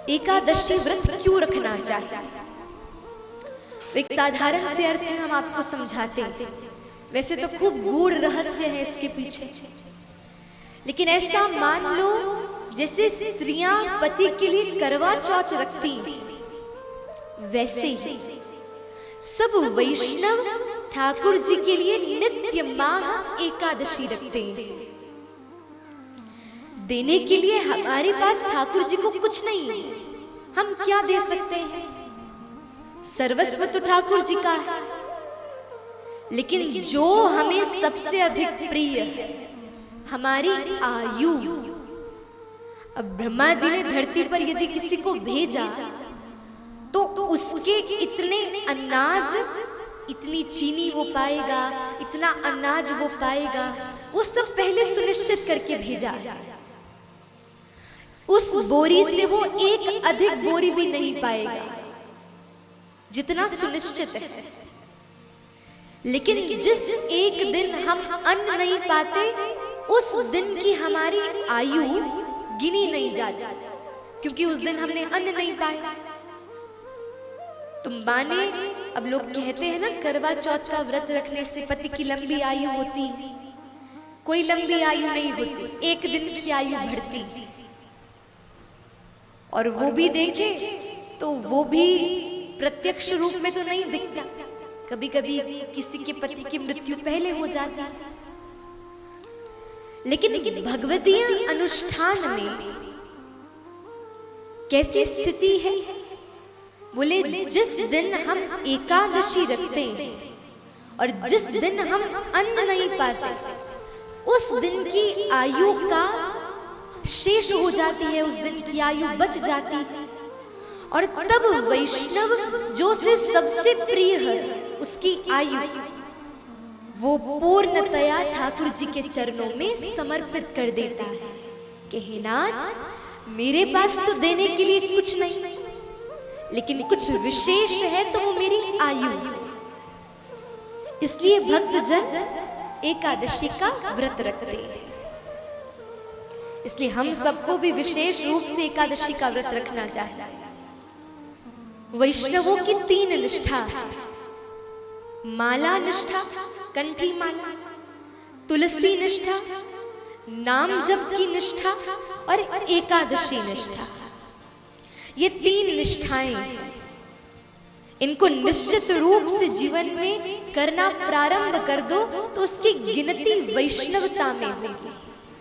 एकादशी व्रत क्यों रखना चाहिए? एक साधारण से अर्थ है, हम आपको समझाते हैं। वैसे तो खूब गूढ़ रहस्य है इसके पीछे, लेकिन ऐसा मान लो जैसे स्त्रियां पति के लिए करवा चौथ रखती हैं, वैसे ही सब वैष्णव ठाकुर जी के लिए नित्य माह एकादशी रखते हैं। देने के लिए हमारे पास ठाकुर जी को कुछ नहीं है, हम क्या दे सकते हैं? सर्वस्व तो ठाकुर जी का है, लेकिन जो हमें सबसे अधिक प्रिय है, हमारी आयु। अब ब्रह्मा जी ने धरती पर यदि किसी को भेजा तो उसके इतने अनाज, इतनी चीनी वो पाएगा, इतना अनाज वो पाएगा, वो सब पहले सुनिश्चित करके भेजा। उस बोरी से वो एक अधिक बोरी भी नहीं पाएगा जितना सुनिश्चित है। लेकिन जिस एक दिन हम अन्न नहीं पाते, उस दिन की हमारी आयु गिनी नहीं जाती, क्योंकि उस दिन हमने अन्न नहीं पाया। तुम माने, अब लोग कहते हैं ना, करवा चौथ का व्रत रखने से पति की लंबी आयु होती है। कोई लंबी आयु नहीं होती, एक दिन की आयु बढ़ती। और वो भी देखे तो वो भी प्रत्यक्ष रूप में तो नहीं दिखता, कभी कभी किसी के पति की मृत्यु पहले हो जाती है। लेकिन भगवतीय अनुष्ठान में कैसी स्थिति है? बोले जिस दिन हम एकादशी रखते हैं और जिस दिन हम अन्न नहीं पाते, उस दिन की आयु का शेष हो जाती है, उस दिन की आयु बच जाती है। और तब वैष्णव जो से सबसे प्रिय है, उसकी आयु वो पूर्णतया ठाकुर जी के चरणों में समर्पित कर देता है कि हे नाथ, मेरे पास तो देने के लिए कुछ नहीं, लेकिन कुछ विशेष है तो वो मेरी आयु। इसलिए भक्तजन एकादशी का व्रत रखते हैं। इसलिए हम सबको भी विशेष रूप से एकादशी का व्रत रखना चाहिए। वैष्णवों की 3 निष्ठा है: माला निष्ठा, कंठी माला, तुलसी निष्ठा, नाम जप की निष्ठा और एकादशी निष्ठा। ये 3 निष्ठाएं, इनको निश्चित रूप से जीवन में करना प्रारंभ कर दो तो उसकी गिनती वैष्णवता में होगी।